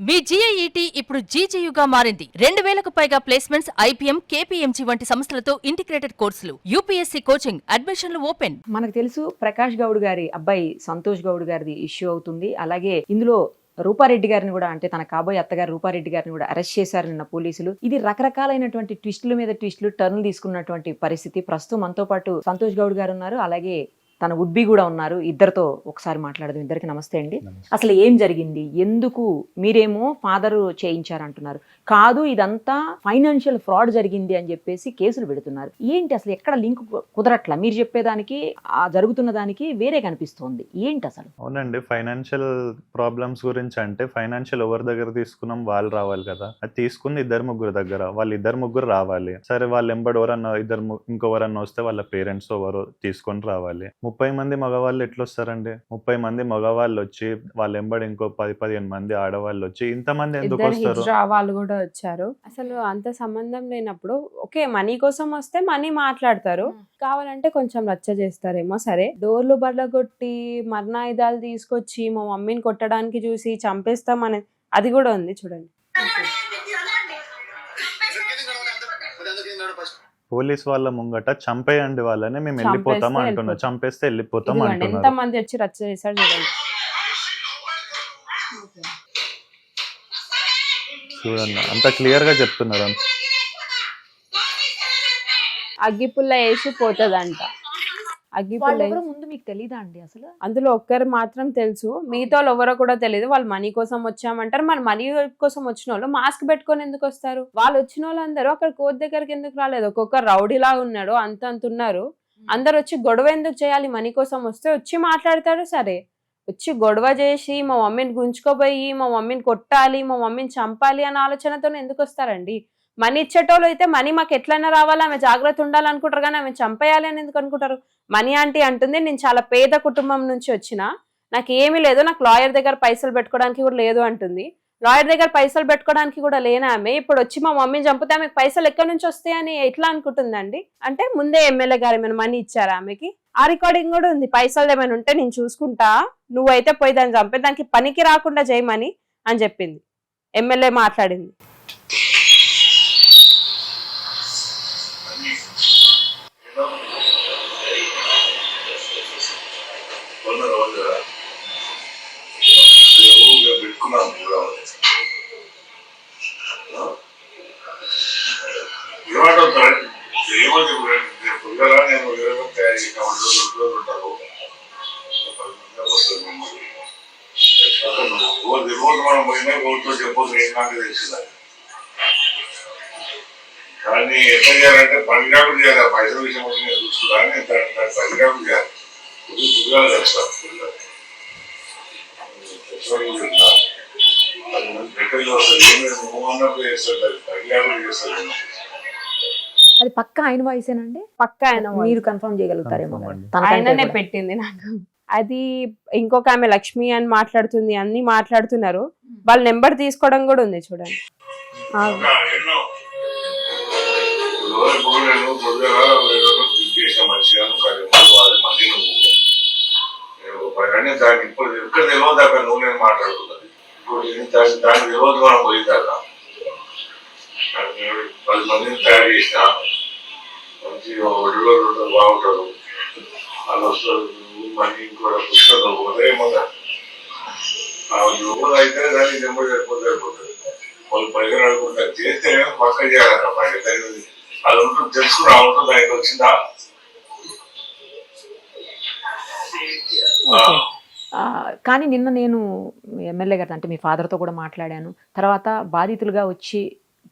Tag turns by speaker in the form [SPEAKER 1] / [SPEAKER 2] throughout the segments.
[SPEAKER 1] మీ GIET ఇప్పుడు GGUగా మారింది. 2000కు పైగా ప్లేస్మెంట్స్, IPM, KPMG వంటి సంస్థలతో ఇంటిగ్రేటెడ్ కోర్సులు. UPSC కోచింగ్, అడ్మిషన్లు ఓపెన్.
[SPEAKER 2] మనకు తెలుసు ప్రకాష్ గౌడ్ గారి అబ్బాయి సంతోష్ గౌడ్ గారిది ఇష్యూ అవుతుంది. అలాగే ఇందులో రూపారెడ్డి గారిని కూడా, అంటే తన కాబోయే అత్తగారు రూపారెడ్డి గారిని కూడా అరెస్ట్ చేశారు నిన్న పోలీసులు. ఇది రకరకాలైనటువంటి ట్విస్టుల మీద ట్విస్టులు, టర్న్లు తీసుకున్నటువంటి పరిస్థితి. ప్రస్తుతం మనతో పాటు సంతోష్ గౌడ్ గారు ఉన్నారు, అలాగే తన వుడ్బీ కూడా ఉన్నారు. ఇద్దరితో ఒకసారి మాట్లాడదాం. ఇద్దరికి నమస్తే అండి. అసలు ఏం జరిగింది, ఎందుకు మీరేమో ఫాదర్ చేయించారంటున్నారు, కాదు ఇదంతా ఫైనాన్షియల్ ఫ్రాడ్ జరిగింది అని చెప్పేసి కేసులు పెడుతున్నారు. ఏంటి అసలు ఎక్కడ లింక్ కుదరట్లా? మీరు చెప్పేదానికి ఆ జరుగుతున్న దానికి వేరే కనిపిస్తోంది. ఏంటి అసలు?
[SPEAKER 3] అవునండి, ఫైనాన్షియల్ ప్రాబ్లమ్స్ గురించి అంటే ఫైనాన్షియల్ ఎవరి దగ్గర తీసుకున్నాం వాళ్ళు రావాలి కదా. అది తీసుకుంది ఇద్దరు ముగ్గురు దగ్గర, వాళ్ళు ఇద్దరు ముగ్గురు రావాలి. సరే వాళ్ళు ఎంబడి ఎవరన్నా ఇంకెవరన్నా వస్తే వాళ్ళ పేరెంట్స్ ఎవరో తీసుకొని రావాలి. 30 మంది మగవాళ్ళు ఎట్లా వస్తారండి? 30 మంది మగవాళ్ళు వచ్చి వాళ్ళ ఎంబడి ఇంకో 10-15 మంది ఆడవాళ్ళు వచ్చి ఇంతమంది ఎందుకు వస్తారు?
[SPEAKER 4] వాళ్ళు కూడా వచ్చారు. అసలు అంత సంబంధం లేనప్పుడు ఓకే, మనీ కోసం వస్తే మనీ మాట్లాడతారు, కావాలంటే కొంచెం రచ్చ చేస్తారేమో. సరే, డోర్లు బర్లగొట్టి మరణాయుధాలు తీసుకొచ్చి మా మమ్మీని కొట్టడానికి చూసి చంపేస్తామని అది కూడా ఉంది చూడండి.
[SPEAKER 3] పోలీస్ వాళ్ళ ముంగట చంపేయండి వాళ్ళని, మేము వెళ్ళిపోతాం అంటున్నారు. చంపేస్తే వెళ్ళిపోతాం అంటున్నారు.
[SPEAKER 4] ఎంత మంది వచ్చి రచ్చ చేశారు చూడండి.
[SPEAKER 3] చూడండి, అంత క్లియర్ గా చెప్తున్నారు.
[SPEAKER 4] అగ్గిపుల్ల వేసి పోతుందంట. అగ్గిపుల్ల
[SPEAKER 2] ముందు మీకు తెలీదా అండి అసలు?
[SPEAKER 4] అందులో ఒక్కరు మాత్రం తెలుసు, మిగతా వాళ్ళు ఎవరో కూడా తెలియదు. వాళ్ళు మనీ కోసం వచ్చామంటారు. మన మనీ కోసం వచ్చిన వాళ్ళు మాస్క్ పెట్టుకొని ఎందుకు వస్తారు? వాళ్ళు వచ్చిన వాళ్ళందరూ అక్కడ కోర్టు దగ్గరికి ఎందుకు రాలేదు? ఒక్కొక్కరు రౌడీలా ఉన్నాడు, అంత ఉన్నారు. అందరు వచ్చి గొడవ ఎందుకు చేయాలి? మనీ కోసం వస్తే వచ్చి మాట్లాడతారు. సరే, వచ్చి గొడవ చేసి మా మమ్మీని గుంజుకోపోయి మా మమ్మీని కొట్టాలి, మా మమ్మీని చంపాలి అనే ఆలోచనతో ఎందుకు వస్తారండి? మనీ ఇచ్చేటోళ్ళు అయితే మనీ మాకు ఎట్లయినా రావాలి, ఆమె జాగ్రత్త ఉండాలనుకుంటారు, కానీ ఆమె చంపేయాలి అని ఎందుకు అనుకుంటారు? మనీ ఆంటీ అంటుంది, నేను చాలా పేద కుటుంబం నుంచి వచ్చిన, నాకు ఏమీ లేదు, నాకు లాయర్ దగ్గర పైసలు పెట్టుకోవడానికి కూడా లేదు అంటుంది. లాయర్ దగ్గర పైసలు పెట్టుకోవడానికి కూడా లేని ఆమె ఇప్పుడు వచ్చి మా మమ్మీని చంపితే ఆమెకు పైసలు ఎక్కడి నుంచి వస్తాయని ఎట్లా అనుకుంటుందండి? అంటే ముందే ఎమ్మెల్యే గారు ఏమైనా మనీ ఇచ్చారా ఆమెకి? ఆ రికార్డింగ్ కూడా ఉంది. పైసలు ఏమైనా ఉంటే నేను చూసుకుంటా, నువ్వైతే పోయి దాన్ని చంపే, దానికి పనికి రాకుండా చేయమని అని చెప్పింది ఎమ్మెల్యే. మాట్లాడింది.
[SPEAKER 5] కానీ ఎట్లా చేయాలంటే పనిగాడు చేయాలి. పైసల విషయం వచ్చి నేను చూసుకున్నాను, పనిగాడు చేయాలి. పుట్టుగా తెస్తాను ఎక్కడికి వస్తుంది, ఏమి నువ్వు అన్నప్పుడు చేస్తాడు, పనిగాడు చేస్తాడు.
[SPEAKER 2] అది పక్క ఆయన వాయిసేనండి?
[SPEAKER 4] పక్క ఆయన.
[SPEAKER 2] మీరు కన్ఫర్మ్ చేయగలుగుతారేమో?
[SPEAKER 4] ఆయననే పెట్టింది నాకు. అది ఇంకొక ఆమె లక్ష్మి అని మాట్లాడుతుంది, అన్ని మాట్లాడుతున్నారు. వాళ్ళ నెంబర్ తీసుకోవడం కూడా ఉంది చూడండి.
[SPEAKER 5] ఇప్పుడు ఇక్కడ తెలియదు అక్కడ నువ్వు నేను మాట్లాడుతున్నది. ఇప్పుడు దానికి తెలియదు మనం పోయిందాక 10 మందిని తయారు చేసిన మంచి ఒడిలో బాగుంటారు. వాళ్ళు వస్తారు, మనీ కూడా పుస్తకాలు పోతే ఏమన్నా యువత అయితే దానికి నెంబర్ సరిపోతుంది. వాళ్ళు పైగా అనుకుంటారు, చేస్తే పక్క చేయాలన్న పైన అది ఉంటుంది, తెలుసుకుని రావటం దానికి వచ్చిందా.
[SPEAKER 2] కానీ నిన్న నేను ఎమ్మెల్యే గారు, అంటే మీ ఫాదర్తో కూడా మాట్లాడాను. తర్వాత బాధితులుగా వచ్చి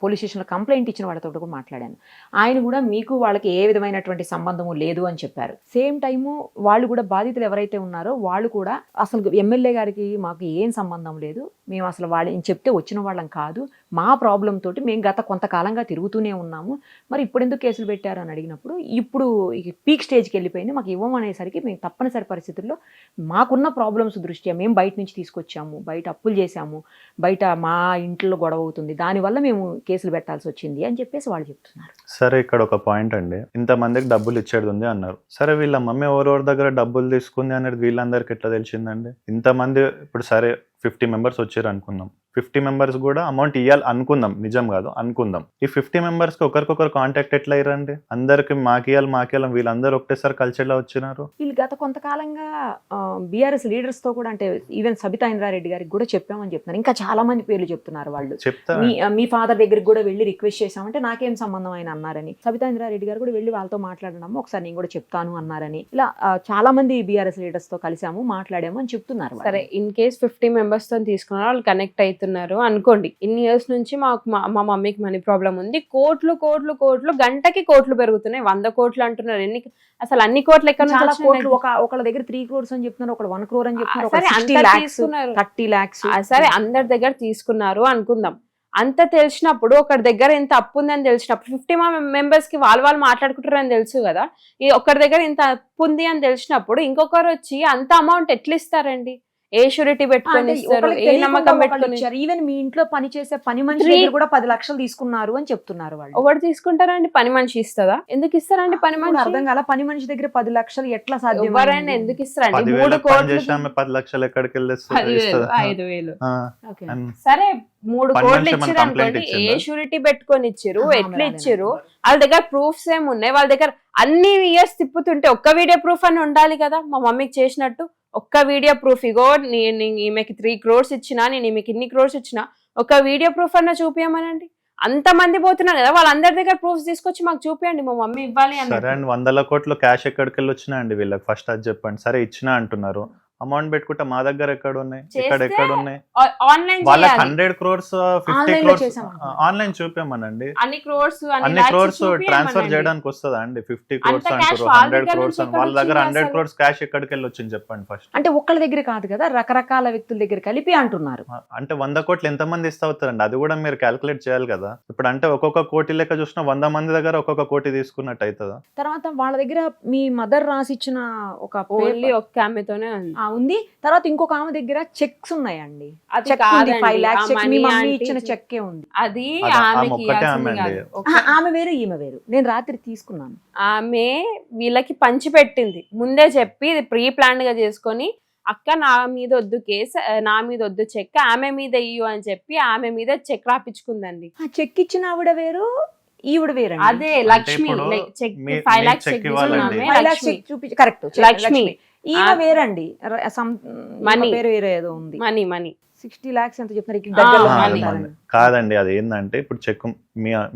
[SPEAKER 2] పోలీస్ స్టేషన్లో కంప్లైంట్ ఇచ్చిన వాళ్ళతో కూడా మాట్లాడాను. ఆయన కూడా మీకు వాళ్ళకి ఏ విధమైనటువంటి సంబంధము లేదు అని చెప్పారు. సేమ్ టైము వాళ్ళు కూడా, బాధితులు ఎవరైతే ఉన్నారో వాళ్ళు కూడా, అసలు ఎమ్మెల్యే గారికి మాకు ఏం సంబంధం లేదు, మేము అసలు వాళ్ళని చెప్తే వచ్చిన వాళ్ళం కాదు, మా ప్రాబ్లం తోటి మేము గత కొంతకాలంగా తిరుగుతూనే ఉన్నాము, మరి ఇప్పుడు ఎందుకు కేసులు పెట్టారు అని అడిగినప్పుడు, ఇప్పుడు పీక్ స్టేజ్కి వెళ్ళిపోయింది, మాకు ఇవ్వమనేసరికి మేము తప్పనిసరి పరిస్థితుల్లో మాకున్న ప్రాబ్లమ్స్ దృష్ట్యా మేము బయట నుంచి తీసుకొచ్చాము, బయట అప్పులు చేశాము, బయట మా ఇంట్లో గొడవ అవుతుంది, దానివల్ల మేము కేసులు పెట్టాల్సి వచ్చింది అని చెప్పేసి వాళ్ళు చెప్తున్నారు.
[SPEAKER 3] సరే, ఇక్కడ ఒక పాయింట్ అండి, ఇంతమందికి డబ్బులు ఇచ్చేది ఉంది అన్నారు. సరే, వీళ్ళ మమ్మీ ఎవరెవరి దగ్గర డబ్బులు తీసుకుంది అనేది వీళ్ళందరికీ ఎట్లా తెలిసిందండి? ఇంతమంది ఇప్పుడు సరే 50 మెంబర్స్ వచ్చారు అనుకుందాం, 50 మెంబర్స్ కూడా అమౌంట్ ఇవ్వాలి అనుకుందాం, నిజం కాదు అనుకుందాం. ఈ 50 మెంబర్స్ కి ఒకరికొకరు కాంటాక్ట్ ఎట్లా అయ్యారండి? అందరికి మాకియాలి వీళ్ళందరూ ఒకటేసారి కలిసేలా వచ్చినారు.
[SPEAKER 2] వీళ్ళు గత కొంతకాలంగా బీఆర్ఎస్ లీడర్స్ తో కూడా, అంటే ఈవెన్ సబితా ఇంద్రారెడ్డి గారికి కూడా చెప్పామని చెప్తున్నారు. ఇంకా చాలా మంది పేర్లు చెప్తున్నారు వాళ్ళు.
[SPEAKER 3] చెప్తా
[SPEAKER 2] మీ ఫాదర్ దగ్గరికి కూడా వెళ్ళి రిక్వెస్ట్ చేశామంటే నాకేం సంబంధం ఆయన అన్నారని, సబితా ఇంద్రారెడ్డి గారు కూడా వెళ్ళి వాళ్ళతో మాట్లాడడం ఒకసారి నేను కూడా చెప్తాను అన్నారని, ఇలా చాలా మంది బీఆర్ఎస్ లీడర్స్ తో కలిసాము మాట్లాడాము అని చెప్తున్నారు.
[SPEAKER 4] సరే, ఇన్ కేస్ 50 మెంబర్స్ తో తీసుకున్నారు, వాళ్ళు కనెక్ట్ అవుతున్నారు అనుకోండి. ఇన్ని ఇయర్స్ నుంచి మా మమ్మీకి మనీ ప్రాబ్లం ఉంది, కోట్లు కోట్లు కోట్లు, గంటకి కోట్లు పెరుగుతున్నాయి, 100 కోట్లు అంటున్నారు. అసలు అన్ని కోట్లు ఎక్కడ నుంచి
[SPEAKER 2] చాలా
[SPEAKER 4] వచ్చినాయి?
[SPEAKER 2] కోట్లు, ఒకళ్ళ దగ్గర 3 crores అని చెప్తున్నారు, ఒకళ్ళు 1 crore అని చెప్తున్నారు,
[SPEAKER 4] సరే,
[SPEAKER 2] 60
[SPEAKER 4] అందరు
[SPEAKER 2] lakhs,
[SPEAKER 4] తీసుకున్నారు.
[SPEAKER 2] 30 lakhs.
[SPEAKER 4] సరే, అందరి దగ్గర తీసుకున్నారు అనుకుందాం. అంత తెలిసినప్పుడు, ఒకరి దగ్గర ఎంత అప్పు ఉందని తెలిసినప్పుడు, 50 మెంబర్స్ కి వాళ్ళు మాట్లాడుకుంటారు అని తెలుసు కదా. ఈ ఒకరి దగ్గర ఇంత అప్పు ఉంది అని తెలిసినప్పుడు ఇంకొకరు వచ్చి అంత అమౌంట్ ఎట్లా ఇస్తారండి? ఏ షూరిటీ పెట్టుకొని ఇస్తారు? ఏ నమ్మకం పెట్టుకొని?
[SPEAKER 2] ఈవెన్ మీ ఇంట్లో పని చేసే పని మనిషి దగ్గర కూడా 10 లక్షలు తీసుకున్నారు అని చెప్తున్నారు వాళ్ళు.
[SPEAKER 4] ఒకటి తీసుకుంటారండి? పని మనిషి ఇస్తుందా? ఎందుకు ఇస్తారండి పని మనిషి?
[SPEAKER 2] అర్థం కాల, పని మనిషి దగ్గర 10 లక్షలు ఎట్లా సాధ్యం?
[SPEAKER 4] ఎవరైనా ఎందుకు ఇస్తారండి?
[SPEAKER 3] 10,000
[SPEAKER 4] 3 కోట్లు,
[SPEAKER 3] 10 లక్షలు ఎక్కడికి
[SPEAKER 4] 10,000, 5,000.
[SPEAKER 2] Okay.
[SPEAKER 4] సరే, 3
[SPEAKER 3] పని
[SPEAKER 4] కోట్లు
[SPEAKER 3] మనిషి ఏమన్నా
[SPEAKER 4] ఇచ్చారు
[SPEAKER 3] కంప్లైంట్
[SPEAKER 4] అనుకోండి, ఏ
[SPEAKER 3] ఇచ్చిందా?
[SPEAKER 4] షూరిటీ పెట్టుకొని ఇచ్చారు?
[SPEAKER 2] ఆహా,
[SPEAKER 4] ఎట్లా
[SPEAKER 2] అదే,
[SPEAKER 4] ఇచ్చారు? వాళ్ళ దగ్గర ప్రూఫ్స్ ఏమున్నాయి? వాళ్ళ దగ్గర అన్ని ఇయర్స్ తిప్పుతుంటే ఒక్క వీడియో ప్రూఫ్ అని ఉండాలి కదా. మా మమ్మీకి చేసినట్టు ఒక్క వీడియో ప్రూఫ్, ఇగో నేను ఈమెకి 3 crores ఇచ్చినా, నేను ఈమెకి ఇన్ని crores ఇచ్చినా, ఒక వీడియో ప్రూఫ్ అన్న చూపించమనండి. అంత మంది పోతున్నారు కదా, వాళ్ళందరి దగ్గర ప్రూఫ్స్ తీసుకొచ్చి మాకు చూపించండి, మా మమ్మీ ఇవ్వాలి అని.
[SPEAKER 3] సరే అండి, 100 కోట్లు క్యాష్ ఎక్కడికి వెళ్ళి వచ్చినాయండి వీళ్ళకి? ఫస్ట్ అది చెప్పండి. సరే ఇచ్చినా అంటున్నారు, అమౌంట్ పెట్టుకుంటే మా దగ్గర ఎక్కడ ఉన్నాయి? ఎక్కడ ఉన్నాయి?
[SPEAKER 4] ఆన్లైన్
[SPEAKER 3] వాళ్ళకి 100 crores 50
[SPEAKER 2] Online లో
[SPEAKER 3] crores
[SPEAKER 2] చేసామంటున్నారు.
[SPEAKER 3] ఆన్లైన్ చూపించమనండి.
[SPEAKER 4] అన్ని క్రోర్స్
[SPEAKER 3] అన్ని crores ట్రాన్స్ఫర్ చేయడానికి వస్తుందా అండి? 50 crores
[SPEAKER 4] అంత cash
[SPEAKER 3] అంటారు,
[SPEAKER 4] వాళ్ళ
[SPEAKER 3] 100
[SPEAKER 4] దగ్గర
[SPEAKER 3] crores
[SPEAKER 4] నుంచి ఎక్కడ
[SPEAKER 3] వాళ్ళ దగ్గర
[SPEAKER 4] వచ్చింది
[SPEAKER 3] 100
[SPEAKER 4] అసలు?
[SPEAKER 3] crores క్యాష్ ఎక్కడికి వెళ్ళి వచ్చింది చెప్పండి ఫస్ట్.
[SPEAKER 2] అంటే ఒక్కళ్ళ దగ్గర కాదు కదా, రకరకాల వ్యక్తుల దగ్గర కలిపి అంటున్నారు.
[SPEAKER 3] అంటే 100 కోట్లు ఎంత మంది ఇస్తా అవుతారండి? అది కూడా మీరు క్యాల్కులేట్ చేయాలి కదా. ఇప్పుడు అంటే ఒక్కొక్క కోటి లెక్క చూసినా 100 మంది దగ్గర ఒక్కొక్క కోటి తీసుకున్నట్టు అవుతుందా?
[SPEAKER 2] తర్వాత వాళ్ళ దగ్గర మీ మదర్ రాసిచ్చిన ఒక
[SPEAKER 4] ఓన్లీ ఒక్క ఆమెతోనే ఉంది.
[SPEAKER 2] ఉంది, తర్వాత ఇంకొక ఆమె దగ్గర చెక్స్ ఉన్నాయండి.
[SPEAKER 4] అది
[SPEAKER 2] చెక్ ఉంది,
[SPEAKER 4] కాదండి,
[SPEAKER 2] 5 lakhs
[SPEAKER 4] ఆ
[SPEAKER 2] చెక్. మీ
[SPEAKER 4] money
[SPEAKER 2] మమ్మీ
[SPEAKER 4] aunty
[SPEAKER 2] ఇచ్చిన చెక్కే ఉంది.
[SPEAKER 4] అది
[SPEAKER 3] అది ఆమె
[SPEAKER 4] ఆమెకి
[SPEAKER 3] ఒక్కటే
[SPEAKER 4] ఇవ్వాల్సింది
[SPEAKER 3] ఆమె
[SPEAKER 4] కాదు.
[SPEAKER 3] అండి.
[SPEAKER 2] ఆమె వేరు ఈమె వేరు. నేను రాత్రి తీసుకున్నాను.
[SPEAKER 4] ఆమె వీళ్ళకి పంచి పెట్టింది, ముందే చెప్పి ఇది ప్రీ ప్లాన్ గా చేసుకొని, అక్క నా మీద వద్దు కేసు, నా మీద వద్దు చెక్, ఆమె మీద ఇయ్యు అని చెప్పి ఆమె మీద చెక్ రాపించుకుందండి.
[SPEAKER 2] ఆ చెక్ ఇచ్చిన ఆవిడ వేరు, ఈవిడ వేరు.
[SPEAKER 4] అదే లక్ష్మి
[SPEAKER 3] ఇప్పుడు
[SPEAKER 4] చెక్
[SPEAKER 3] మీ-
[SPEAKER 4] 5
[SPEAKER 3] మీ
[SPEAKER 4] lakhs
[SPEAKER 3] check
[SPEAKER 4] చెక్
[SPEAKER 3] ఇవ్వాలండి.
[SPEAKER 2] చూపించి కరెక్ట్.
[SPEAKER 4] లక్ష్మి.
[SPEAKER 2] ఈమె వేరండి.
[SPEAKER 4] Money.
[SPEAKER 2] పేరు వేరే ఏదో ఉంది.
[SPEAKER 4] మనీ
[SPEAKER 2] 60 lakhs ఎంత చెప్తున్నారు ఇక్కడ
[SPEAKER 3] ఆ,
[SPEAKER 2] దగ్గరలో
[SPEAKER 4] money.
[SPEAKER 2] ఉంటారని.
[SPEAKER 3] కాదండి, అది ఏంటంటే ఇప్పుడు చెక్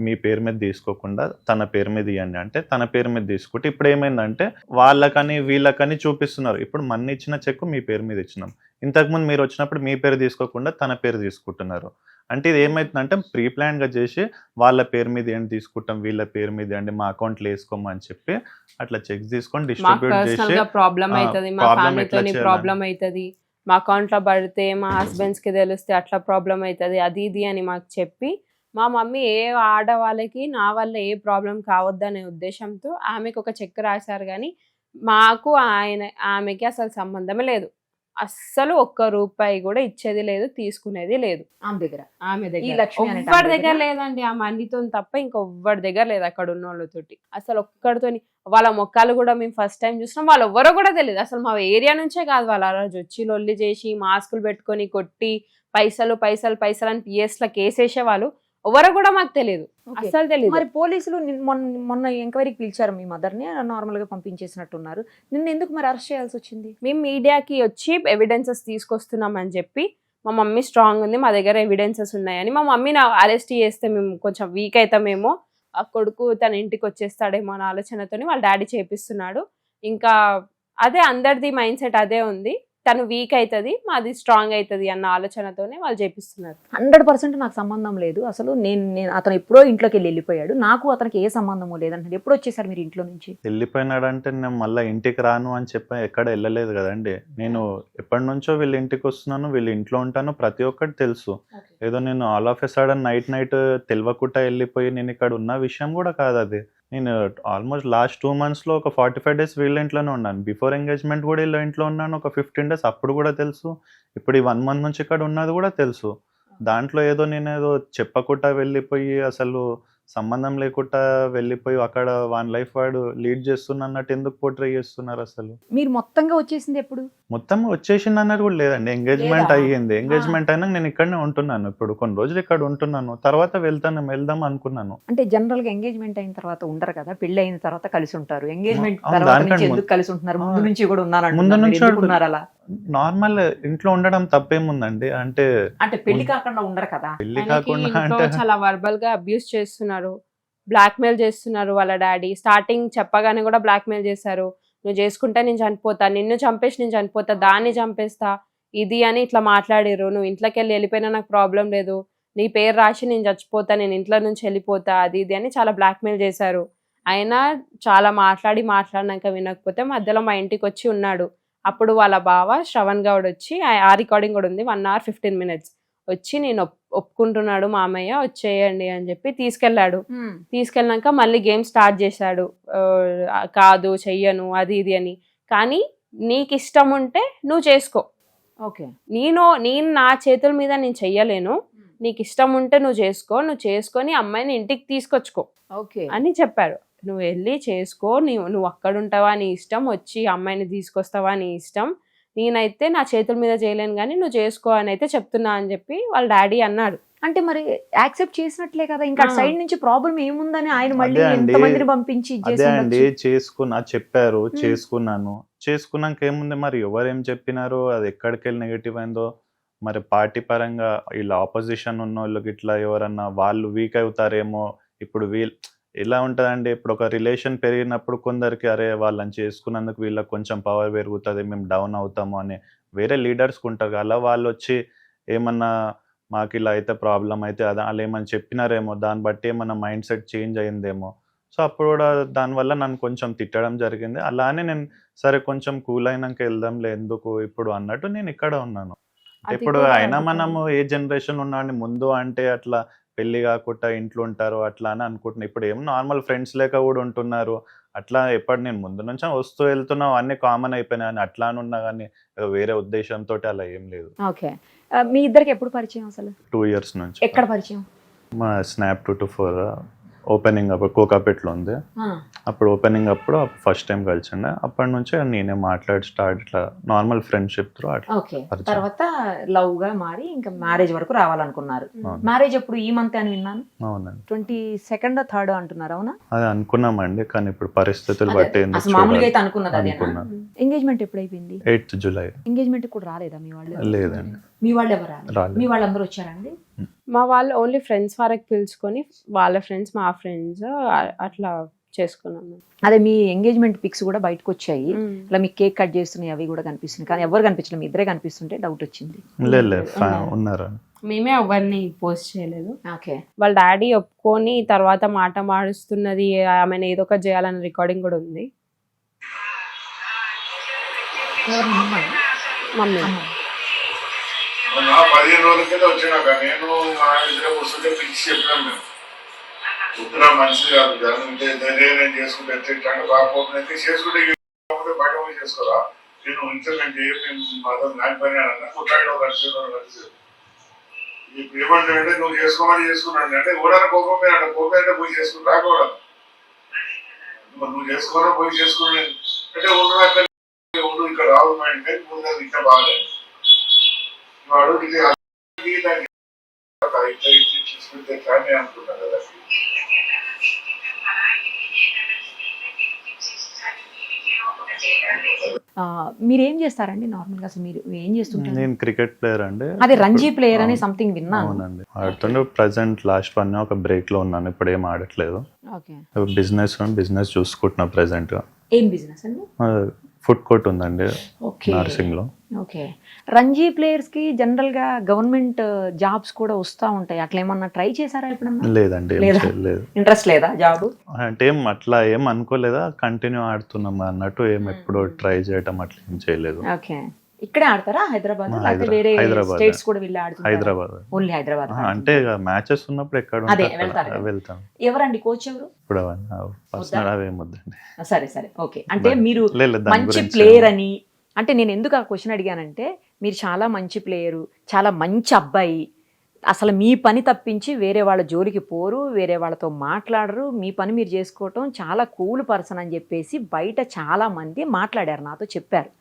[SPEAKER 3] మీ పేరు మీద తీసుకోకుండా తన పేరు మీద ఇవ్వండి అంటే తన పేరు మీద తీసుకుంటే ఇప్పుడు ఏమైందంటే వాళ్ళకని వీళ్ళకని చూపిస్తున్నారు. ఇప్పుడు మన ఇచ్చిన చెక్ మీ పేరు మీద ఇచ్చినాం, ఇంతకుముందు మీరు వచ్చినప్పుడు మీ పేరు తీసుకోకుండా తన పేరు తీసుకుంటున్నారు. అంటే ఇది ఏమైతుందంటే ప్రీ ప్లాన్ గా చేసి వాళ్ళ పేరు మీద ఏంటి తీసుకుంటాం, వీళ్ళ పేరు మీద అండి మా అకౌంట్లో వేసుకోమని చెప్పి అట్లా చెక్స్ తీసుకొని
[SPEAKER 4] మాకు
[SPEAKER 3] డిస్ట్రిబ్యూట్
[SPEAKER 4] పర్సనల్
[SPEAKER 3] చేసి
[SPEAKER 4] గా ప్రాబ్లం అవుతుంది, మా
[SPEAKER 3] problem
[SPEAKER 4] ఫ్యామిలీతో
[SPEAKER 3] ఎట్లా
[SPEAKER 4] ప్రాబ్లం అవుతుంది, మా అకౌంట్ లో పడితే మా హస్బెండ్స్ కి తెలిస్తే అట్లా ప్రాబ్లం అవుతుంది, అది ఇది అని మాకు చెప్పి, మా మమ్మీ ఏ ఆడవాళ్ళకి నా వల్ల ఏ ప్రాబ్లం కావద్దనే ఉద్దేశంతో ఆమెకు ఒక చెక్ రాశారు. కానీ మాకు ఆమెకి అసలు సంబంధమే లేదు. అస్సలు ఒక్క రూపాయి కూడా ఇచ్చేది లేదు, తీసుకునేది లేదు
[SPEAKER 2] ఆమె దగ్గర.
[SPEAKER 4] ఆమె
[SPEAKER 2] ఈ
[SPEAKER 4] దగ్గర.
[SPEAKER 2] లక్ష్మి అనే
[SPEAKER 4] ఒక్కడి
[SPEAKER 2] ఆమె
[SPEAKER 4] దగ్గర
[SPEAKER 2] దగ్గర?
[SPEAKER 4] లేదండి, ఆ మనీతో తప్ప ఇంకొవ్వడి దగ్గర లేదు అక్కడ ఉన్న వాళ్ళతోటి. అసలు ఒక్కడితోని వాళ్ళ మొక్కలు కూడా మేము ఫస్ట్ టైం చూసినాం, వాళ్ళు ఎవ్వరో కూడా తెలియదు. అసలు మా ఏరియా నుంచే కాదు, వాళ్ళు ఆ రోజు వచ్చి లొల్లి చేసి మాస్కులు పెట్టుకొని కొట్టి పైసలు పైసలు పైసలు అని పిఎస్ ల కేసేసే వాళ్ళు ఎవరో కూడా మాకు తెలియదు,
[SPEAKER 2] Okay.
[SPEAKER 4] అసలు తెలియదు.
[SPEAKER 2] మరి పోలీసులు మొన్న ఎంక్వైరీకి పిలిచారు మీ మదర్ ని, నార్మల్ గా పంపించేసినట్టున్నారు. నిన్న ఎందుకు మరి అరెస్ట్ చేయాల్సి వచ్చింది?
[SPEAKER 4] మేము మీడియాకి వచ్చి ఎవిడెన్సెస్ తీసుకొస్తున్నాం అని చెప్పి, మా మమ్మీ స్ట్రాంగ్ ఉంది, మా దగ్గర ఎవిడెన్సెస్ ఉన్నాయని, మా మమ్మీని అరెస్ట్ చేస్తే మేము కొంచెం వీక్ అవుతామేమో, ఆ కొడుకు తన ఇంటికి వచ్చేస్తాడేమో అనే ఆలోచనతోని వాళ్ళ డాడీ చేపిస్తున్నాడు. ఇంకా అదే అందరిది మైండ్ సెట్ అదే ఉంది, తను వీక్ అవుతుంది మాది స్ట్రాంగ్ అవుతుంది అన్న ఆలోచనతోనే వాళ్ళు చేపిస్తున్నారు.
[SPEAKER 2] 100% నాకు సంబంధం లేదు. అసలు నేను అతను ఎప్పుడో ఇంట్లోకి వెళ్ళిపోయాడు, నాకు అతనికి ఏ సంబంధము లేదంటే. ఎప్పుడు వచ్చేసారు మీరు ఇంట్లో నుంచి?
[SPEAKER 3] వెళ్ళిపోయినాడంటే నేను మళ్ళీ ఇంటికి రాను అని చెప్పి ఎక్కడ వెళ్ళలేదు కదండి. నేను ఎప్పటి నుంచో వీళ్ళ ఇంటికి వస్తున్నాను, వీళ్ళ ఇంట్లో ఉంటాను, ప్రతి ఒక్కటి తెలుసు. ఏదో నేను all of a sudden night తెలియకుండా వెళ్ళిపోయి నేను ఇక్కడ ఉన్న విషయం కూడా కాదు అది. నేను ఆల్మోస్ట్ లాస్ట్ 2 monthsలో ఒక 45 days వీళ్ళ ఇంట్లోనే ఉన్నాను. బిఫోర్ ఎంగేజ్మెంట్ కూడా వీళ్ళ ఇంట్లో ఉన్నాను ఒక 15 days, అప్పుడు కూడా తెలుసు. ఇప్పుడు ఈ 1 month నుంచి ఇక్కడ ఉన్నది కూడా తెలుసు. దాంట్లో ఏదో నేను ఏదో చెప్పకుండా వెళ్ళిపోయి అసలు సంబంధం లేకుండా వెళ్ళిపోయి అక్కడ వాన్ లైఫ్ వాడు లీడ్ చేస్తున్నట్టు ఎందుకు పోర్ట్రే చేస్తున్నారు అసలు?
[SPEAKER 2] మీరు మొత్తంగా వచ్చేసింది ఎప్పుడు?
[SPEAKER 3] మొత్తం వచ్చేసింది అన్నది కూడా లేదండి. ఎంగేజ్మెంట్
[SPEAKER 2] లేదా?
[SPEAKER 3] అయ్యింది. ఎంగేజ్మెంట్ అయినాక నేను ఇక్కడనే ఉంటున్నాను. ఇప్పుడు కొన్ని రోజులు ఇక్కడ ఉంటున్నాను. తర్వాత వెళ్దాం అనుకున్నాను.
[SPEAKER 2] అంటే జనరల్ గా ఎంగేజ్మెంట్ అయిన తర్వాత ఉండరు కదా, పెళ్లి అయిన తర్వాత కలిసి ఉంటారు. ఎంగేజ్మెంట్
[SPEAKER 3] అవును,
[SPEAKER 2] తర్వాత
[SPEAKER 3] దానికంటే
[SPEAKER 2] నుంచి ఎందుకు కలిసి ఉంటున్నారు? ముందు నుంచి కూడా ఉన్నారు
[SPEAKER 3] ముందు
[SPEAKER 2] అంటున్నారు.
[SPEAKER 3] నుంచి
[SPEAKER 2] మీరు ఎందుకు ఉన్నారు అలా?
[SPEAKER 3] నార్మల్ ఇంట్లో ఉండడం తప్పేముందండి? అంటే
[SPEAKER 2] అంటే పెళ్లి కాకుండా ఉండరు కదా.
[SPEAKER 3] పెళ్లి
[SPEAKER 4] ఆయనకి
[SPEAKER 3] కాకుండా
[SPEAKER 4] ఇంట్లో
[SPEAKER 3] అంటే
[SPEAKER 4] చాలా వర్బల్ గా అబ్యూస్ చేస్తున్నారు, బ్లాక్మెయిల్ చేస్తున్నారు వాళ్ళ డాడీ. స్టార్టింగ్ చెప్పగానే కూడా బ్లాక్మెయిల్ చేశారు. నువ్వు చేసుకుంటే నేను చనిపోతా, నిన్ను చంపేసి నేను చనిపోతా, దాన్ని చంపేస్తా, ఇది అని ఇట్లా మాట్లాడారు. నువ్వు ఇంట్లోకి వెళ్ళిపోయినా నాకు ప్రాబ్లం లేదు, నీ పేరు రాసి నేను చచ్చిపోతా, నేను ఇంట్లో నుంచి వెళ్ళిపోతా, అది ఇది అని చాలా బ్లాక్మెయిల్ చేశారు. ఆయన చాలా మాట్లాడినాక వినకపోతే మధ్యలో మా ఇంటికి వచ్చి ఉన్నాడు. అప్పుడు వాళ్ళ బావ శ్రవణ్ గౌడ్ వచ్చి, ఆ రికార్డింగ్ కూడా ఉంది, 1 hour 15 minutes వచ్చి నేను ఒప్పుకుంటున్నాడు మామయ్య వచ్చేయండి అని చెప్పి తీసుకెళ్ళాడు. తీసుకెళ్ళినాక మళ్ళీ గేమ్ స్టార్ట్ చేశాడు. కాదు చెయ్యను అది ఇది అని. కానీ నీకు ఇష్టం ఉంటే నువ్వు చేసుకో,
[SPEAKER 2] ఓకే,
[SPEAKER 4] నేను నా చేతుల మీద నేను చెయ్యలేను, నీకు ఇష్టం ఉంటే నువ్వు చేసుకొని అమ్మాయిని ఇంటికి తీసుకొచ్చుకో
[SPEAKER 2] ఓకే
[SPEAKER 4] అని చెప్పారు. నువ్వు వెళ్ళి చేసుకో, నువ్వు అక్కడ ఉంటావా నీ ఇష్టం, వచ్చి అమ్మాయిని తీసుకొస్తావా నీ ఇష్టం, నేనైతే నా చేతుల మీద చేయలేను కానీ నువ్వు చేసుకో అని అయితే చెప్తున్నా అని చెప్పి వాళ్ళ డాడీ అన్నాడు.
[SPEAKER 2] అంటే మరి యాక్సెప్ట్ చేసినట్లే కదా. ఇంకా సైడ్ నుంచి ప్రాబ్లం ఏముందని ఆయన మళ్ళీ
[SPEAKER 3] అదే అండి.
[SPEAKER 2] ఎంతమందిని పంపించి
[SPEAKER 3] అదే అండి చెప్పారు, చేసుకున్నాను. చేసుకున్నాక ఏముంది, మరి ఎవరేం చెప్పినారో అది ఎక్కడికి వెళ్ళి నెగిటివ్ అయిందో, మరి పార్టీ పరంగా వీళ్ళ ఆపోజిషన్ ఉన్న వాళ్ళకి ఇట్లా ఎవరన్నా వాళ్ళు వీక్ అవుతారేమో. ఇప్పుడు ఎలా ఉంటుందండి, ఇప్పుడు ఒక రిలేషన్ పెరిగినప్పుడు కొందరికి అరే వాళ్ళని చేసుకున్నందుకు వీళ్ళకి కొంచెం పవర్ పెరుగుతుంది, మేము డౌన్ అవుతాము అని వేరే లీడర్స్కి ఉంటారు. అలా వాళ్ళు వచ్చి ఏమన్నా మాకు ఇలా అయితే ప్రాబ్లం అయితే అలా ఏమన్నా చెప్పినారేమో, దాన్ని బట్టి ఏమన్నా మైండ్ సెట్ చేంజ్ అయిందేమో. సో అప్పుడు కూడా దానివల్ల నన్ను కొంచెం తిట్టడం జరిగింది. అలానే నేను సరే కొంచెం కూల్ అయినాక వెళ్దాంలే ఎందుకు ఇప్పుడు అన్నట్టు నేను ఇక్కడ ఉన్నాను. ఇప్పుడు అయినా మనము ఏ జనరేషన్ ఉన్నాండి, ముందు అంటే అట్లా పెళ్లి కాకుండా ఇంట్లో ఉంటారు అట్లా అని అనుకుంటున్నా. ఇప్పుడు ఏం నార్మల్ ఫ్రెండ్స్ లేక కూడా ఉంటున్నారు. అట్లా ఎప్పుడు నేను ముందు నుంచి వస్తూ వెళ్తున్నావు అన్నీ కామన్ అయిపోయినాయి అని అట్లా అని ఉన్నా కానీ వేరే ఉద్దేశంతో అలా ఏం లేదు.
[SPEAKER 2] ఓకే, మీ ఇద్దరికి ఎప్పుడు పరిచయం అసలు?
[SPEAKER 3] 2 years నుంచి.
[SPEAKER 2] ఎక్కడ పరిచయం?
[SPEAKER 3] మా స్నాప్ 224 ఓపెనింగ్ అప్పుడు కోకాపేటలో ఉంది. అప్పుడు ఓపెనింగ్ అప్పుడు ఫస్ట్ టైం కలిసిండే. అప్పటి నుంచి నేనే మాట్లాడి స్టార్ట్ ఇట్లా నార్మల్ ఫ్రెండ్షిప్ త్రూ అట్లా.
[SPEAKER 2] ఓకే, తర్వాత లవ్ గా మారి ఇంకా మ్యారేజ్ వరకు రావాలనుకున్నారు. మ్యారేజ్ అప్పుడు ఈ మంత్ అని విన్నాను.
[SPEAKER 3] అవునండి,
[SPEAKER 2] 22nd or 3rd అంటున్నారు, అవునా?
[SPEAKER 3] అది అనుకున్నామండి, కానీ ఇప్పుడు పరిస్థితులు బట్టి
[SPEAKER 2] అసలు మామూలుగా అయితే అనుకున్నది అదే.
[SPEAKER 3] అనుకున్నాను.
[SPEAKER 2] ఎంగేజ్మెంట్ ఎప్పుడు అయిపోయింది?
[SPEAKER 3] 8th July.
[SPEAKER 2] ఎంగేజ్మెంట్ కూడా రాలేదా మీ వాళ్ళు?
[SPEAKER 3] లేదండి.
[SPEAKER 2] మీ వాళ్ళు ఎవరు
[SPEAKER 3] రాలేదు.
[SPEAKER 2] మీ వాళ్ళందరూ వచ్చారండి?
[SPEAKER 4] మా వాళ్ళు ఓన్లీ ఫ్రెండ్స్ వరకు పిలుచుకొని వాళ్ళ ఫ్రెండ్స్ మా ఫ్రెండ్స్ అట్లా చేసుకున్నాము.
[SPEAKER 2] అదే మీ ఎంగేజ్మెంట్ పిక్స్ కూడా బయటకు వచ్చాయి. ఇలా మీ కేక్ కట్ చేస్తున్నాయి అవి కూడా కనిపిస్తున్నాయి, కానీ ఎవరు కనిపించలేదు, మీ ఇద్దరే కనిపిస్తుంటే డౌట్ వచ్చింది.
[SPEAKER 3] ఉన్నారు,
[SPEAKER 4] మేమే ఎవరిని పోస్ట్ చేయలేదు.
[SPEAKER 2] ఓకే,
[SPEAKER 4] వాళ్ళ డాడీ ఒప్పుకొని తర్వాత మాట మాడుస్తున్నది, ఆమెను ఏదో ఒకటి చేయాలన్న రికార్డింగ్ కూడా ఉంది. మమ్మీ
[SPEAKER 5] 15 రోజుల కింద వచ్చినాక నేను మా ఇద్దరే వస్తుంటే పిలిచి చెప్పినాం. మేము ఉత్తరా మంచిది కాదు, జరుగుతుంటే ధైర్యం చేసుకుంటే ఎట్లా బాగా చేసుకుంటే బయట పోయి చేసుకోరా, నేను ఇంటర్మెంట్ మాత్రం నాకు పని అన్న కొట్లాడో కలిసి ఇప్పుడు ఏమంటాడంటే నువ్వు చేసుకోమని చేసుకున్నాడు అంటే ఎవరైనా కోపం కోపం పోయి చేసుకుని రాకూడదు, నువ్వు చేసుకోవాలా పోయి చేసుకున్నాను అంటే ఉండు ఇక్కడ రాదు మా ఇంటి ముందు ఇంకా బాగాలేదు వాడు ఇది చూసుకుంటే కానీ అనుకున్నాను కదా.
[SPEAKER 2] మీరేం చేస్తారండి నార్మల్ గా? అసలు మీరు ఏం చేస్తుంటారు?
[SPEAKER 3] నేను క్రికెట్ ప్లేయర్ అండి.
[SPEAKER 2] అదే రంజీ ప్లేయర్ అని సంథింగ్ విన్నాను.
[SPEAKER 3] అవునండి, ఆడుతుండే. ప్రెసెంట్ లాస్ట్ 1 year ఒక బ్రేక్ లో ఉన్నాను, ఇప్పుడు ఏం ఆడట్లేదు.
[SPEAKER 2] ఓకే,
[SPEAKER 3] బిజినెస్ చూసుకుంటున్నా ప్రెసెంట్ గా.
[SPEAKER 2] ఏం బిజినెస్ అండి?
[SPEAKER 3] ఫుడ్ కోర్ట్ ఉందండి నర్సింగ్ లో.
[SPEAKER 2] ఓకే, రంజీ ప్లేయర్స్ కి జనరల్ గా గవర్నమెంట్ జాబ్స్ కూడా వస్తా ఉంటాయి, అట్లా ఏమన్నా ట్రై చేశారా ఎప్పుడన్నా?
[SPEAKER 3] లేదండి, లేదు.
[SPEAKER 2] ఇంట్రెస్ట్ లేదా జాబ్
[SPEAKER 3] అంటే ఏం అట్లా ఏం అనుకోలేదా, కంటిన్యూ ఆడుతున్నాం అన్నట్టు ఏం ఎప్పుడు ట్రై చేయటం అట్లా ఏం చేయలేదు.
[SPEAKER 2] ఓకే, ఇక్కడే ఆడతారా హైదరాబాద్? వేరే స్టేట్స్ కూడా వెళ్ళి ఆడుతారా?
[SPEAKER 3] హైదరాబాద్,
[SPEAKER 2] ఓన్లీ హైదరాబాద్.
[SPEAKER 3] అంటే మ్యాచెస్ ఉన్నప్పుడు ఎక్కడ వెళ్తాం.
[SPEAKER 2] ఎవరండి కోచ్ ఎవరు?
[SPEAKER 3] ఇప్పుడు పర్సనల్ అవేం వద్దండి.
[SPEAKER 2] సరే ఓకే, అంటే మీరు మంచి ప్లేయర్ అని అంటే నేను ఎందుకు ఆ క్వశ్చన్ అడిగానంటే మీరు చాలా మంచి ప్లేయరు, చాలా మంచి అబ్బాయి, అసలు మీ పని తప్పించి వేరే వాళ్ళ జోలికి పోరు, వేరే వాళ్ళతో మాట్లాడరు, మీ పని మీరు చేసుకోవటం చాలా కూల్ పర్సన్ అని చెప్పేసి బయట చాలామంది మాట్లాడారు, నాతో చెప్పారు.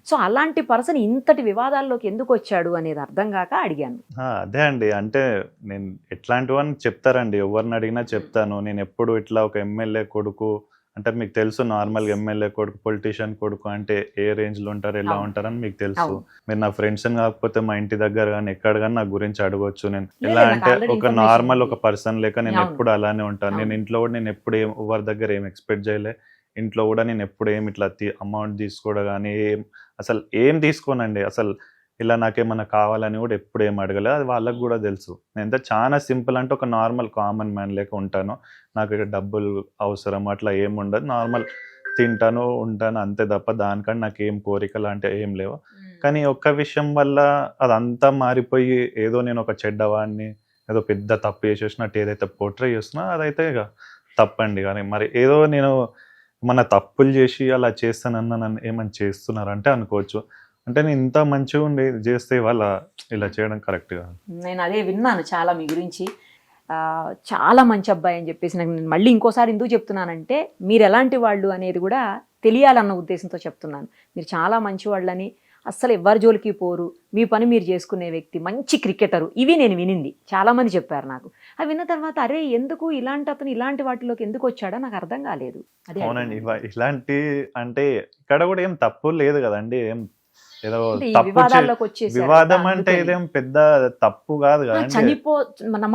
[SPEAKER 2] సో అలాంటి పర్సన్ ఇంతటి వివాదాల్లోకి ఎందుకు వచ్చాడు అనేది అర్థం కాక అడిగాను.
[SPEAKER 3] అదే అండి, అంటే నేను ఎట్లాంటివని చెప్తారండి, ఎవరిని అడిగినా చెప్తాను. నేను ఎప్పుడు ఇట్లా ఒక ఎమ్మెల్యే కొడుకు అంటే మీకు తెలుసు, నార్మల్గా ఎమ్మెల్యే కొడుకు పొలిటీషియన్ కొడుకు అంటే ఏ రేంజ్లో ఉంటారు, ఎలా ఉంటారని మీకు తెలుసు. మీరు నా ఫ్రెండ్స్ కాకపోతే మా ఇంటి దగ్గర కానీ ఎక్కడ కానీ నా గురించి అడగవచ్చు. నేను ఎలా అంటే ఒక నార్మల్ ఒక పర్సన్ లేక నేను ఎప్పుడు అలానే ఉంటాను. నేను ఇంట్లో కూడా నేను ఎప్పుడు ఎవరి దగ్గర ఏం ఎక్స్పెక్ట్ చేయలే. ఇంట్లో కూడా నేను ఎప్పుడు ఏం ఇట్లా అమౌంట్ తీసుకోవడం కానీ అసలు ఏం తీసుకోనండి. అసలు ఇలా నాకేమన్నా కావాలని కూడా ఎప్పుడు ఏం అడగలేదు. అది వాళ్ళకు కూడా తెలుసు. నేను చాలా సింపుల్ అంటే ఒక నార్మల్ కామన్ మ్యాన్ లేక ఉంటాను. నాకు ఇక్కడ డబ్బులు అవసరం అట్లా ఏం ఉండదు. నార్మల్ తింటాను ఉంటాను అంతే తప్ప దానికంటే నాకు ఏం కోరికలు అంటే ఏం లేవు. కానీ ఒక్క విషయం వల్ల అదంతా మారిపోయి ఏదో నేను ఒక చెడ్డవాడిని, ఏదో పెద్ద తప్పు చేసేసినట్టు ఏదైతే పోర్ట్రే చేస్తున్నా అదైతే ఇక తప్పండి. కానీ మరి ఏదో నేను మన తప్పులు చేసి అలా చేస్తానన్న నన్ను ఏమని చేస్తున్నారంటే అనుకోవచ్చు. అంటే నేను ఇంత మంచిగా ఉండి చేస్తే వాళ్ళ ఇలా చేయడం కరెక్ట్ కాదు.
[SPEAKER 2] నేను అదే విన్నాను చాలా మీ గురించి, చాలా మంచి అబ్బాయి అని చెప్పేసి. నాకు నేను మళ్ళీ ఇంకోసారి ఎందుకు చెప్తున్నానంటే మీరు ఎలాంటి వాళ్ళు అనేది కూడా తెలియాలన్న ఉద్దేశంతో చెప్తున్నాను. మీరు చాలా మంచి వాళ్ళని, అస్సలు ఎవరి జోలికి పోరు, మీ పని మీరు చేసుకునే వ్యక్తి, మంచి క్రికెటరు, ఇవి నేను వినింది. చాలామంది చెప్పారు నాకు. అవి విన్న తర్వాత అరే ఎందుకు ఇలాంటి అతను ఇలాంటి వాటిలోకి ఎందుకు వచ్చాడో నాకు అర్థం కాలేదు. అదే
[SPEAKER 3] అవునండి, ఇలాంటి అంటే ఇక్కడ కూడా ఏం తప్పు లేదు కదండి. ఏం ఏదో వివాదం అంటే ఇదేం పెద్ద తప్పు కాదు కదండి.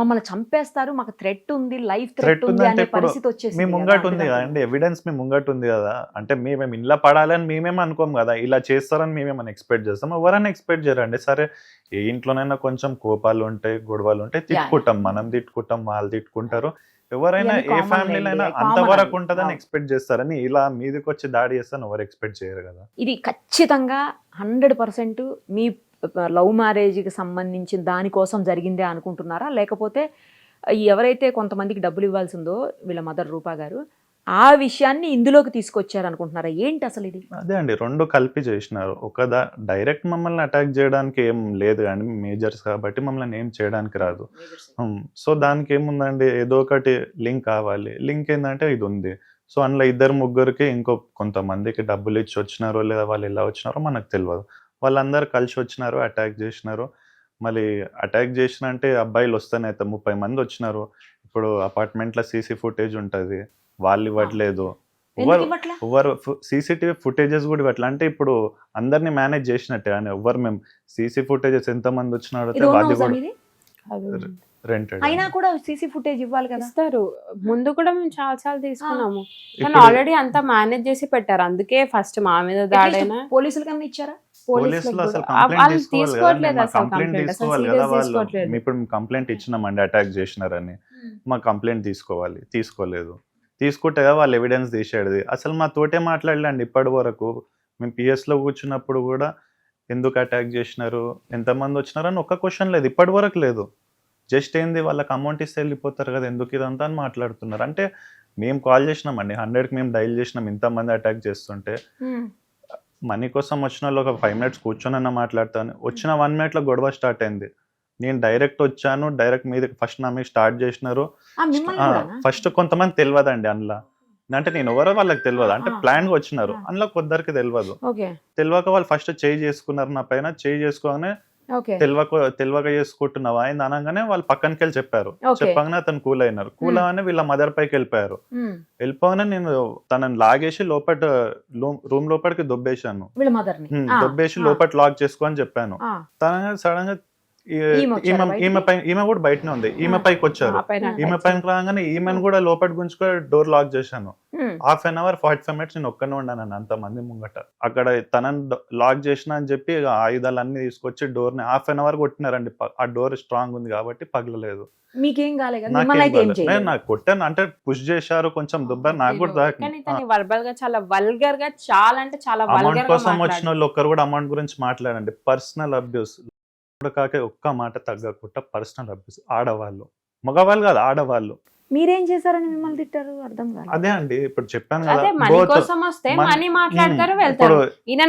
[SPEAKER 2] మమ్మల్ని చంపేస్తారు, మాకు థ్రెట్ ఉంది, లైఫ్ థ్రెట్ ఉంది అనే పరిస్థితి వచ్చేసి
[SPEAKER 3] మీ ముంగట ఉంది కదండి, ఎవిడెన్స్ మీ ముంగట ఉంది కదా. అంటే మేమేం ఇలా పడాలని మేమేం అనుకోం కదా, ఇలా చేస్తారని మేమేమని ఎక్స్పెక్ట్ చేస్తాం. ఎవరైనా ఎక్స్పెక్ట్ చేయరండి. సరే ఏ ఇంట్లోనైనా కొంచెం కోపాలు ఉంటాయి, గొడవలు ఉంటాయి, తిట్టుకుంటాం, మనం తిట్టుకుంటాం, వాళ్ళు తిట్టుకుంటారు. ఎవరైనా ఏ ఫ్యామిలీలో అయినా అంతవరకు ఉంటుందని ఎక్స్పెక్ట్ చేస్తారని ఇలా మీదకి వచ్చి దాడి చేస్తాను ఎవరు ఎక్స్పెక్ట్ చేయరు కదా.
[SPEAKER 2] ఇది ఖచ్చితంగా 100% మీ లవ్ మ్యారేజ్కి సంబంధించిన దానికోసం జరిగిందే అనుకుంటున్నారా, లేకపోతే ఎవరైతే కొంతమందికి డబ్బులు ఇవ్వాల్సిందో వీళ్ళ మదర్ రూపా గారు ఆ విషయాన్ని ఇందులోకి తీసుకొచ్చారు అనుకుంటున్నారా, ఏంటి అసలు ఇది?
[SPEAKER 3] అదే అండి, రెండు కలిపి చేసినారు. ఒక డైరెక్ట్ మమ్మల్ని అటాక్ చేయడానికి ఏం లేదు కానీ మేజర్స్ కాబట్టి మమ్మల్ని ఏం చేయడానికి రాదు. సో దానికి ఏముందండి, ఏదో ఒకటి లింక్ కావాలి. లింక్ ఏంటంటే ఇది ఉంది. సో అందులో ఇద్దరు ముగ్గురికి ఇంకో కొంతమందికి డబ్బులు ఇచ్చి వచ్చినారో లేదా వాళ్ళు ఎలా వచ్చినారో మనకు తెలియదు. వాళ్ళందరూ కలిసి వచ్చినారు, అటాక్ చేసినారు. మళ్ళీ అటాక్ చేసిన అంటే అబ్బాయిలు వస్తేనే 30 మంది వచ్చినారు. ఇప్పుడు అపార్ట్మెంట్లో సీసీ ఫుటేజ్ ఉంటుంది, వాళ్ళు ఇవ్వట్లేదు. ఎవరు సీసీటీవీ ఫుటేజెస్ కూడా ఇవ్వట్లే. అంటే ఇప్పుడు అందరినీ మేనేజ్ చేసినట్టే అని ఎవరు మేము సీసీ ఫుటేజెస్ ఎంతమంది వచ్చినారో అది కూడా రెంటెడ్
[SPEAKER 2] అయినా కూడా సీసీ ఫుటేజ్ ఇవ్వాలి కదా.
[SPEAKER 4] ఇస్తారు. ముందు కూడా మేము చాలా తీసుకున్నాము, కానీ ఆల్రెడీ అంతా మేనేజ్ చేసి పెట్టారు. అందుకే ఫస్ట్ మా మీద దాడైనా
[SPEAKER 2] పోలీసులు కన్నా ఇచ్చారా?
[SPEAKER 3] పోలీసులు అసలు కంప్లైంట్ తీసుకోవాలి కదా వాళ్ళు. ఇప్పుడు కంప్లైంట్ ఇచ్చినామండి అటాక్ చేసినారని, మా కంప్లైంట్ తీసుకోలేదు. తీసుకుంటే వాళ్ళు ఎవిడెన్స్ తీసేది. అసలు మా తోటే మాట్లాడలేండి ఇప్పటి వరకు. మేము పిఎస్లో కూర్చున్నప్పుడు కూడా ఎందుకు అటాక్ చేసినారు, ఎంతమంది వచ్చినారు అని ఒక్క క్వశ్చన్ లేదు, ఇప్పటి వరకు లేదు. జస్ట్ ఏంది వాళ్ళకి అమౌంట్ ఇస్తే వెళ్ళిపోతారు కదా, ఎందుకు ఇదంతా అని మాట్లాడుతున్నారు. అంటే మేము కాల్ చేసినామండి 100కి, మేము డైల్ చేసినాం. ఇంతమంది అటాక్ చేస్తుంటే మనీ కోసం వచ్చిన వాళ్ళు ఒక 5 minutes కూర్చొనన్నా మాట్లాడతాను. వచ్చిన 1 minute గొడవ స్టార్ట్ అయింది. నేను డైరెక్ట్ వచ్చాను, డైరెక్ట్ మీద ఫస్ట్ నా మీద స్టార్ట్ చేసినారు. ఫస్ట్ కొంతమంది తెలియదండి అందులో, అంటే నేను ఎవరో వాళ్ళకి తెలియదు. అంటే ప్లాన్ గా వచ్చినారు, అందులో కొందరికి తెలియదు. తెలియక వాళ్ళు ఫస్ట్ చేయి చేసుకున్నారు నా పైన. చేయి చేసుకోగానే తెలియక చేసుకుంటున్నావా అయింది అనగానే వాళ్ళు పక్కనకి వెళ్ళి చెప్పారు. చెప్పగానే అతను కూల్ అయినారు. కూల్ అవగానే వీళ్ళ మదర్ పైకి వెళ్ళిపోయారు. వెళ్ళిపోగానే నేను తనని లాగేసి రూమ్ లోపలికి దొబ్బేశాను. దొబ్బేసి లోపల లాక్ చేసుకో అని చెప్పాను. తన సడన్ గా ఈమె కూడా బయటనే ఉంది. ఈమె పైకి వచ్చారు. ఈమె పైకి రాగానే ఈమెను కూడా లోపల గుంజుకొని డోర్ లాక్ చేశాను. 1/2 hour 45 minutes నేను ఒక్కనే ఉన్నాను అంతమంది ముంగట. అక్కడ తనని లాక్ చేసిన అని చెప్పి ఆయుధాలన్నీ తీసుకొచ్చి డోర్ ని 1/2 hour కొట్టినారండి. ఆ డోర్ స్ట్రాంగ్ ఉంది కాబట్టి పగలలేదు.
[SPEAKER 2] మీకేం కాలేదు?
[SPEAKER 3] నాకు కొట్టాను అంటే పుష్ చేశారు, కొంచెం దుబ్బ నాకు కూడా
[SPEAKER 4] వర్బల్ గా చాలా వల్గర్ గా, చాలా అంటే చాలా
[SPEAKER 3] అమౌంట్ కోసం వచ్చిన వాళ్ళు ఒక్కరు కూడా అమౌంట్ గురించి మాట్లాడండి. పర్సనల్ అబ్యూస్ కాక ఒక్క మాట తగ్గకుండా పర్సనల్ అబ్యూస్. ఆడవాళ్ళు, మగవాళ్ళు కాదు, ఆడవాళ్ళు.
[SPEAKER 2] మీరేం చేశారని మిమ్మల్ని తిట్టారు? అర్థం కాదు.
[SPEAKER 3] అదే అండి ఇప్పుడు చెప్పాను కదా,
[SPEAKER 4] మనీ కోసం వస్తే మనీ మాట్లాడతారు, వెళ్తారు. ఈయన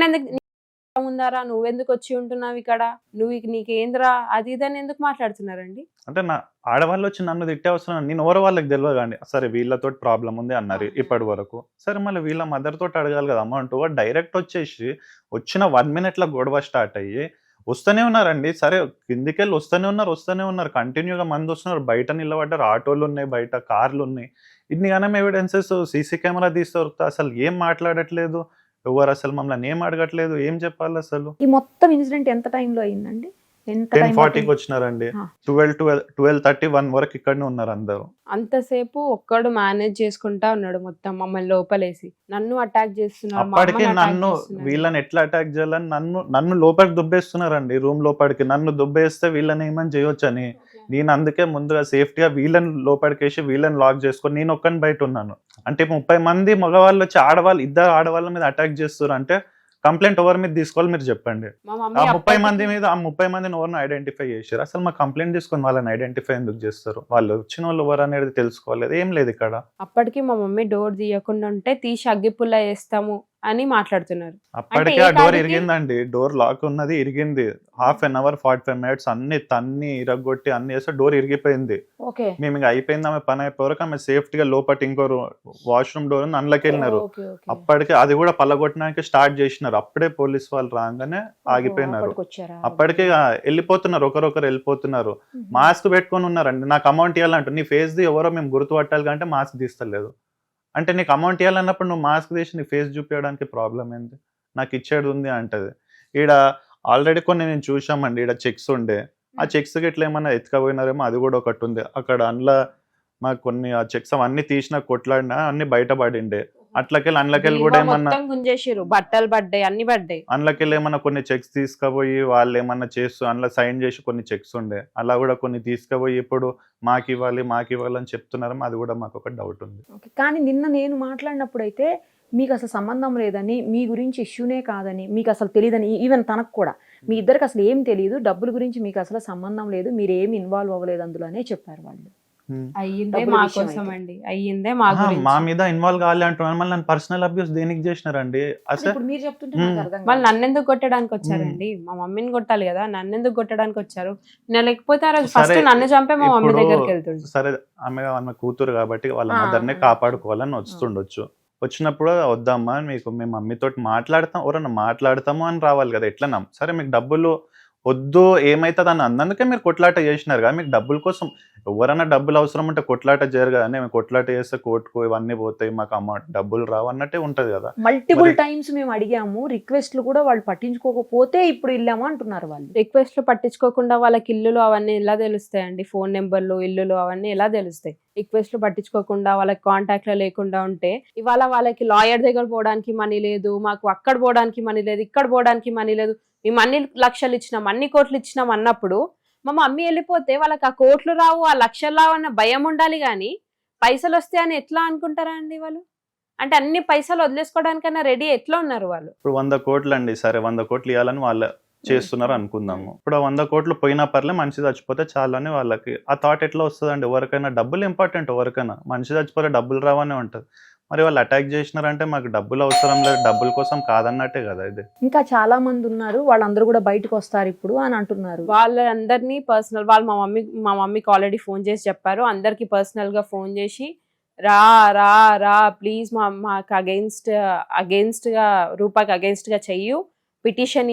[SPEAKER 4] ఉందారా, నువ్వెందుకు వచ్చి ఉంటున్నావు ఇక్కడ, నీకేంద్రా అది ఇదని ఎందుకు మాట్లాడుతున్నారండి?
[SPEAKER 3] అంటే నా ఆడవాళ్ళు వచ్చి నన్ను తిట్టే అవసరం, నేను ఎవరో వాళ్ళకి తెలియదు కానీ సరే వీళ్ళతో ప్రాబ్లం ఉంది అన్నారు ఇప్పటి వరకు, సరే మళ్ళీ వీళ్ళ మదర్ తోటి అడగాలి కదా అమౌంట్. డైరెక్ట్ వచ్చేసి వచ్చిన 1 minute గొడవ స్టార్ట్ అయ్యి వస్తూనే ఉన్నారండి. సరే కిందికెళ్ళి వస్తూనే ఉన్నారు కంటిన్యూగా మంది వస్తున్నారు, బయట నిలబడ్డారు, ఆటోలు ఉన్నాయి, బయట కార్లు ఉన్నాయి, ఇన్నిగానం ఎవిడెన్సెస్, సీసీ కెమెరా తీస్తారు, అసలు ఏం మాట్లాడట్లేదు ఎవరు, అసలు మమ్మల్ని ఏం అడగట్లేదు, ఏం చెప్పాలి అసలు.
[SPEAKER 2] ఈ మొత్తం ఇన్సిడెంట్ ఎంత టైంలో అయిందండి?
[SPEAKER 3] 10:40కి వచ్చినారండి, 12:31 వరకు ఇక్కడనే ఉన్నారు అందరూ.
[SPEAKER 4] అంతసేపు ఒక్కడు మేనేజ్ చేసుకుంటా ఉన్నాడు మొత్తం మమ్మల్ని లోపలేసి, నన్ను అటాక్ చేస్తున్నారు.
[SPEAKER 3] అప్పటికి నన్ను వీళ్ళని ఎట్లా అటాక్ చేయాలని నన్ను లోపలికి దుబ్బేస్తున్నారండి, రూమ్ లోపలికి నన్ను దుబ్బేస్తే వీళ్ళని ఏమని చేయొచ్చని. నేను అందుకే ముందుగా సేఫ్టీగా వీళ్ళని లోపలికేసి వీళ్ళని లాక్ చేసుకొని నేను ఒక్కని బయట ఉన్నాను. అంటే 30 మంది మగవాళ్ళు వచ్చి ఇద్దరు ఆడవాళ్ళ మీద అటాక్ చేస్తారు అంటే కంప్లైంట్ ఎవరి మీద తీసుకోవాలి మీరు చెప్పండి. ఆ 30 మంది మీద ఆ 30 మందిని ఎవరిని ఐడెంటిఫై చేశారు, అసలు మా కంప్లైంట్ తీసుకొని వాళ్ళని ఐడెంటిఫై ఎందుకు చేస్తారు, వాళ్ళు వచ్చిన వాళ్ళు ఎవరు అనేది తెలుసుకోలేదు, ఏం లేదు ఇక్కడ.
[SPEAKER 4] అప్పటికి మా మమ్మీ డోర్ తీయకుండా ఉంటే తీసి అగ్గిపుల్ల వేస్తాము అని మాట్లాడుతున్నారు.
[SPEAKER 3] అప్పటికే ఆ డోర్ ఇరిగిందండి, డోర్ లాక్ ఉన్నది ఇరిగింది, 1/2 hour 45 minutes అన్ని తన్ని ఇరగొట్టి అన్ని చేస్తే డోర్ ఇరిగిపోయింది. మేము ఇంకా అయిపోయింది, ఆమె పని అయిపోయాక ఆమె సేఫ్టీగా లోపల ఇంకో వాష్రూమ్ డోర్ అందులోకి వెళ్ళినారు. అప్పటికే అది కూడా పల్లగొట్టడానికి స్టార్ట్ చేసినారు, అప్పుడే పోలీస్ వాళ్ళు రాగానే ఆగిపోయినారు. అప్పటికే వెళ్ళిపోతున్నారు, ఒకరొకరు వెళ్ళిపోతున్నారు, మాస్క్ పెట్టుకొని ఉన్నారండి. నాకు అమౌంట్ ఇవ్వాలంటే నీ ఫేస్ ది ఎవరో మేము గుర్తుపట్టాలి అంటే మాస్క్ తీస్తలేదు, అంటే నీకు అమౌంట్ ఇవ్వాలన్నప్పుడు నువ్వు మాస్క్ తీసి నీ ఫేస్ చూపించడానికి ప్రాబ్లం ఏంది, నాకు ఇచ్చేది ఉంది అంటది. ఈడ ఆల్రెడీ కొన్ని నేను చూసామండి, ఈడ చెక్స్ ఉండే, ఆ చెక్స్ ఇట్లా ఏమన్నా ఎత్తుకపోయినారేమో అది కూడా ఒకటి ఉంది అక్కడ. అందులో మాకు కొన్ని ఆ చెక్స్ అవన్నీ తీసిన కొట్లాడినా అన్ని బయటపడిండే, అందులోకెళ్ళి కూడా ఏమన్నా
[SPEAKER 4] బట్టలు పడ్డాయి, అన్ని పడ్డాయి,
[SPEAKER 3] అందులోకెళ్ళి ఏమన్నా కొన్ని చెక్స్ తీసుకుపోయి వాళ్ళు ఏమన్నా చేస్తూ అందులో సైన్ చేసి కొన్ని చెక్స్ ఉండే, అలా కూడా కొన్ని తీసుకుపోయి ఇప్పుడు మాకు ఇవ్వాలి అని చెప్తున్నారు, అది కూడా మాకు ఒక డౌట్ ఉంది.
[SPEAKER 2] కానీ నిన్న నేను మాట్లాడినప్పుడు అయితే మీకు అసలు సంబంధం లేదని, మీ గురించి ఇష్యూనే కాదని, మీకు అసలు తెలియదని, ఈవెన్ తనకు కూడా మీ ఇద్దరికి అసలు ఏం తెలియదు, డబ్బుల గురించి మీకు అసలు సంబంధం లేదు, మీరు ఏమి ఇన్వాల్వ్ అవ్వలేదు అందులోనే చెప్పారు వాళ్ళు.
[SPEAKER 4] అయ్యిందే మా కోసం అండి, అయ్యిందే మా గురించి.
[SPEAKER 3] మా మీద ఇన్వాల్వ్ కావాలి అంటున్నారు, మళ్ళీ నన్ను పర్సనల్ అబ్యూస్ దేనికి చేసినారండి అసలు?
[SPEAKER 2] మీరు చెప్తుంటే
[SPEAKER 4] వాళ్ళు నన్నెందుకు కొట్టడానికి వచ్చారండి? మా మమ్మీని కొట్టాలి కదా, నన్నెందుకు కొట్టడానికి వచ్చారు? నేను లేకపోతే ఆ రోజు ఫస్ట్ నన్ను చంపే మా మమ్మీ దగ్గరికి వెళ్తుండే.
[SPEAKER 3] సరే ఆమె కూతురు కాబట్టి వాళ్ళ మదర్నే కాపాడుకోవాలని వస్తుండొచ్చు, వచ్చినప్పుడు వద్దామా మీకు మేము మమ్మీతో మాట్లాడతాం, ఎవరన్నా మాట్లాడతాము అని రావాలి కదా. ఎట్లా సరే మీకు డబ్బులు వద్దు ఏమైతుంది అని అందుకే మీరు కొట్లాట చేసినారు కదా, మీకు డబ్బుల కోసం ఎవరైనా డబ్బులు అవసరం ఉంటే కొట్లాట చేయరు కదా, మేము కొట్లాట చేస్తే కోర్టుకు ఇవన్నీ పోతాయి, మాకు అమౌంట్ డబ్బులు రావు అన్నట్టే ఉంటది కదా.
[SPEAKER 2] మల్టిపుల్ టైమ్స్ మేము అడిగాము, రిక్వెస్ట్లు కూడా వాళ్ళు పట్టించుకోకపోతే ఇప్పుడు వెళ్ళాము అంటున్నారు వాళ్ళు.
[SPEAKER 4] రిక్వెస్ట్లు పట్టించుకోకుండా వాళ్ళకి ఇల్లులు అవన్నీ ఎలా తెలుస్తాయండి, ఫోన్ నెంబర్లు ఇల్లులు అవన్నీ ఎలా తెలుస్తాయి? రిక్వెస్ట్లు పట్టించుకోకుండా వాళ్ళకి కాంటాక్ట్ లో లేకుండా ఉంటే ఇవాళ వాళ్ళకి లాయర్ దగ్గర పోవడానికి మనీ లేదు, మాకు అక్కడ పోవడానికి మనీ లేదు, ఇక్కడ పోవడానికి మనీ లేదు, మేము అన్ని లక్షలు ఇచ్చినాం, అన్ని కోట్లు ఇచ్చినాం అన్నప్పుడు మా మమ్మీ వెళ్ళిపోతే వాళ్ళకి ఆ కోట్లు రావు, ఆ లక్షలు రావు అన్న భయం ఉండాలి, కానీ పైసలు వస్తాయని ఎట్లా అనుకుంటారా అండి వాళ్ళు? అంటే అన్ని పైసలు వదిలేసుకోవడానికన్నా రెడీ ఎట్లా ఉన్నారు వాళ్ళు?
[SPEAKER 3] ఇప్పుడు 100 కోట్లు అండి, సరే 100 కోట్లు ఇవ్వాలని వాళ్ళు చేస్తున్నారు అనుకుందాము. ఇప్పుడు 100 కోట్లు పోయినా పర్లే, మనిషి చచ్చిపోతే చాలా అని వాళ్ళకి ఆ థాట్ ఎట్లా వస్తుందండి? ఎవరికైనా డబ్బులు ఇంపార్టెంట్, ఎవరికైనా మనిషి చచ్చిపోతే డబ్బులు రావనే ఉంటుంది. మరి వాళ్ళు అటాక్ చేసినారంటే మాకు డబ్బులు అవసరం లేదు, డబ్బుల కోసం కాదన్నట్టే కదా ఇది.
[SPEAKER 2] ఇంకా చాలా మంది ఉన్నారు, వాళ్ళందరూ కూడా బయటకు వస్తారు ఇప్పుడు అని అంటున్నారు.
[SPEAKER 4] వాళ్ళందరినీ పర్సనల్ వాళ్ళు మా మమ్మీకి ఆల్రెడీ ఫోన్ చేసి చెప్పారు, అందరికి పర్సనల్ గా ఫోన్ చేసి రా రా రా ప్లీజ్ మాకు అగెయిన్స్ట్ గా రూపాకి అగెయిన్స్ట్ గా చెయ్యు, పిటిషన్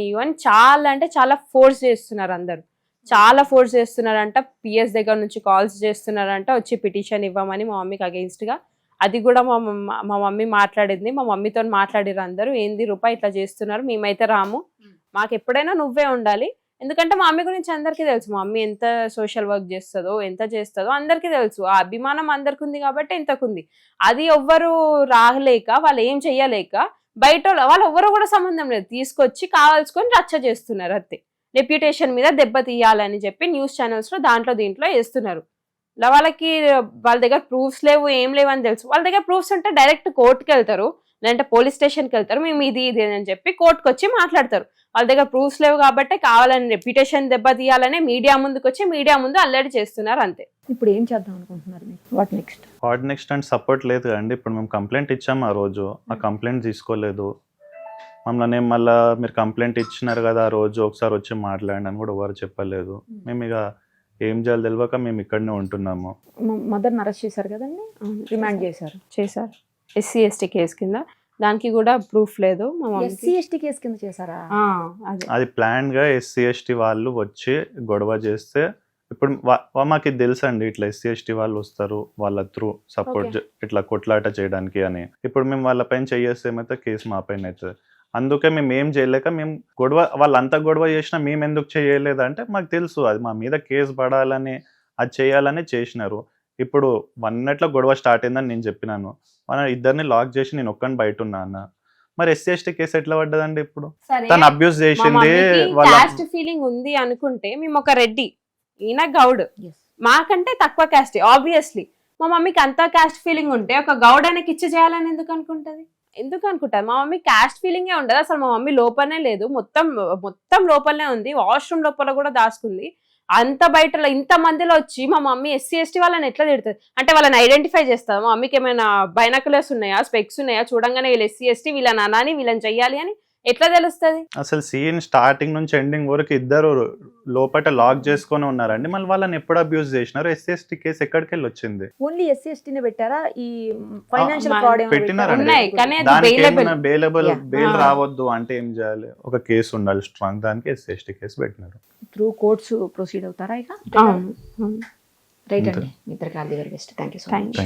[SPEAKER 4] ఇయ్యు అని చాలా అంటే చాలా ఫోర్స్ చేస్తున్నారు, అందరు చాలా ఫోర్స్ చేస్తున్నారంట. పిఎస్ దగ్గర నుంచి కాల్స్ చేస్తున్నారంట, వచ్చి పిటిషన్ ఇవ్వమని మా మమ్మీకి అగెయిన్స్ట్ గా. అది కూడా మా మమ్మీ మాట్లాడింది, మా మమ్మీతో మాట్లాడారు అందరూ, ఏంది రూపాయి ఇట్లా చేస్తున్నారు, మేమైతే రాము, మాకు ఎప్పుడైనా నువ్వే ఉండాలి. ఎందుకంటే మా మమ్మీ గురించి అందరికీ తెలుసు, మా మమ్మీ ఎంత సోషల్ వర్క్ చేస్తుందో ఎంత చేస్తుందో అందరికీ తెలుసు, ఆ అభిమానం అందరికి ఉంది కాబట్టి ఎంతకుంది. అది ఎవ్వరు రాలేక వాళ్ళు ఏం చెయ్యలేక బయట వాళ్ళు ఎవ్వరు కూడా సంబంధం లేదు, తీసుకొచ్చి కావాల్సుకొని రచ్చ చేస్తున్నారు, అంతే. రెప్యుటేషన్ మీద దెబ్బ తీయాలని చెప్పి న్యూస్ ఛానల్స్ లో దీంట్లో వేస్తున్నారు. వాళ్ళకి వాళ్ళ దగ్గర ప్రూఫ్స్ లేవు, ఏం లేవు అని తెలుసు. వాళ్ళ దగ్గర ప్రూఫ్స్ ఉంటే డైరెక్ట్ కోర్టుకి వెళ్తారు, లేదంటే పోలీస్ స్టేషన్కి వెళ్తారు, మేము ఇది అని చెప్పి కోర్టుకు వచ్చి మాట్లాడతారు. వాళ్ళ దగ్గర ప్రూఫ్స్ లేవు కాబట్టి కావాలని రెప్యుటేషన్ దెబ్బ తీయాలనే మీడియా ముందుకు వచ్చి మీడియా ముందు అల్లరి చేస్తున్నారు, అంతే.
[SPEAKER 2] ఇప్పుడు ఏం చేద్దాం అనుకుంటున్నారు?
[SPEAKER 3] వాట్ నెక్స్ట్ అంటే సపోర్ట్ లేదు అండి. ఇప్పుడు మేము కంప్లైంట్ ఇచ్చాము, ఆ రోజు ఆ కంప్లైంట్ తీసుకోలేదు, మమ్మల్ని ఏం మళ్ళీ మీరు కంప్లైంట్ ఇచ్చినారు కదా ఆ రోజు ఒకసారి వచ్చి మాట్లాడండి అని కూడా ఎవరు చెప్పలేదు. మేము ఇక ఏం చేయాలి తెలియక మేము ఇక్కడనే ఉంటున్నాము.
[SPEAKER 2] మదర్ని అరెస్ట్ చేశారు కదండి, రిమాండ్ చేశారు.
[SPEAKER 4] ఎస్సీ ఎస్టీ కేసు కింద, దానికి కూడా ప్రూఫ్ లేదు మా
[SPEAKER 2] ఎస్సీ ఎస్టీ కేసు కింద చేశారా?
[SPEAKER 3] అది ప్లాన్ గా ఎస్సీ ఎస్టీ వాళ్ళు వచ్చి గొడవ చేస్తే, ఇప్పుడు మాకు ఇది తెలుసు అండి ఇట్లా ఎస్సీ ఎస్టీ వాళ్ళు వస్తారు వాళ్ళ త్రూ సపోర్ట్ ఇట్లా కొట్లాట చేయడానికి అని. ఇప్పుడు మేము వాళ్ళ పైన చేయేస్తే ఏమైతే కేసు మా పైన అవుతుంది. అందుకే మేము ఏం చేయలేక మేము గొడవ, వాళ్ళంతా గొడవ చేసినా మేము ఎందుకు చేయలేదంటే మాకు తెలుసు అది మా మీద కేసు పడాలని అది చేయాలని చేసినారు. ఇప్పుడు 1 minute గొడవ స్టార్ట్ అయిందని నేను చెప్పినాను, మన ఇద్దరిని లాక్ చేసి నేను ఒక్కని బయట ఉన్నా అన్న. మరి ఎస్సీ ఎస్టీ కేసు ఎట్లా పడ్డదండి? ఇప్పుడు తను అబ్యూస్ చేసింది,
[SPEAKER 4] కాస్ట్ ఫీలింగ్ ఉంది అనుకుంటే మేము ఒక రెడ్డి, ఈయన గౌడ్, మాకంటే తక్కువ కాస్ట్. ఆబ్వియస్లీ మా మమ్మీకి అంతా కాస్ట్ ఫీలింగ్ ఉంటే ఒక గౌడ్ ఆయనకి ఇచ్చి చేయాలని ఎందుకు అనుకుంటది? మా మమ్మీ కాస్ట్ ఫీలింగే ఉండదు అసలు. మా మమ్మీ లోపలనే లేదు, మొత్తం లోపలనే ఉంది, వాష్రూమ్ లోపల కూడా దాచుకుంది. అంత బయట ఇంత మందిలో వచ్చి మా మమ్మీ ఎస్సీ ఎస్టీ వాళ్ళని ఎట్లా తిడుతుంది అంటే వాళ్ళని ఐడెంటిఫై చేస్తారు. మా మమ్మీకి ఏమైనా బైనాకులర్స్ ఉన్నాయా, స్పెక్స్ ఉన్నాయా, చూడంగానే వీళ్ళు ఎస్సీ ఎస్టీ వీళ్ళని అనాని వీళ్ళని చెయ్యాలి అని ఎట్లా తెలుస్తుంది?
[SPEAKER 3] అసలు సీన్ స్టార్టింగ్ నుంచి ఎండింగ్ వరకు ఇద్దరు లోపల లాక్ చేసుకొని ఉన్నారండి. మళ్ళీ వాళ్ళని ఎప్పుడు అబ్యూస్ చేసినారు? ఎస్సీ ఎస్టీ కేసు ఎక్కడికి వెళ్ళి వచ్చింది?
[SPEAKER 2] ఓన్లీ ఎస్సీ ఎస్టీనే పెట్టారా? ఈ ఫైనాన్షియల్ ఫ్రాడ్
[SPEAKER 3] పెట్టినారండి. దానికి బెయిల్ రావద్దు అంటే ఏం చేయాలి? ఒక కేసు ఉండాలి స్ట్రాంగ్, దానికి ఎస్సీ ఎస్టీ కేసు పెట్టినారు.
[SPEAKER 2] త్రూ కోర్ట్స్ ప్రొసీడ్ అవుతారా ఇక? రైట్ అండి, ఇద్దరికి all the very best. Thank you so much.